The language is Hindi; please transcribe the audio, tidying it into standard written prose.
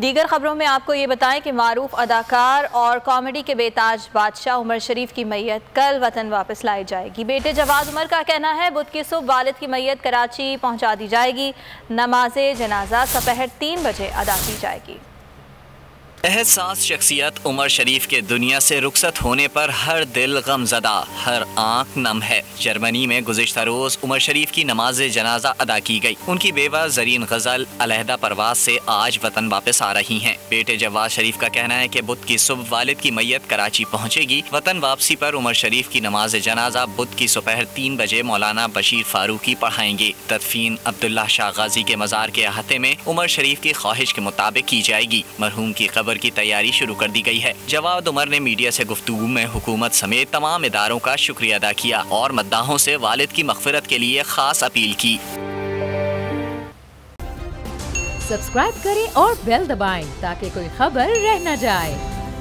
दीगर खबरों में आपको ये बताएं कि मारूफ अदाकार और कॉमेडी के बेताज बादशाह उमर शरीफ की मैयत कल वतन वापस लाई जाएगी। बेटे जवाद उमर का कहना है बुध की सुबह वालिद की मैयत कराची पहुंचा दी जाएगी। नमाज जनाजा दोपहर 3 बजे अदा की जाएगी। एहसास शख्सियत उमर शरीफ के दुनिया से रुखसत होने पर हर दिल गमजदा, हर आंख नम है। जर्मनी में गुज़िश्ता रोज उमर शरीफ की नमाज जनाजा अदा की गई। उनकी बेवा जरीन गजल अलहदा परवाज से आज वतन वापस आ रही हैं। बेटे जवाद शरीफ का कहना है कि बुध की सुबह वालिद की मैयत कराची पहुंचेगी। वतन वापसी पर उमर शरीफ की नमाज जनाजा बुध की दोपहर 3 बजे मौलाना बशीर फारूकी पढ़ाएंगे। तदफीन अब्दुल्ला शाह गाजी के मजार के अहाते में उमर शरीफ की ख्वाहिश के मुताबिक की जाएगी। मरहूम की कब्र की तैयारी शुरू कर दी गई है। जवाद उमर ने मीडिया से गुफ्तगू में हुकूमत समेत तमाम इदारों का शुक्रिया अदा किया और मद्दाहों से वालिद की मग़फ़िरत के लिए खास अपील की। सब्सक्राइब करें और बेल दबाएं ताकि कोई खबर रह न जाए।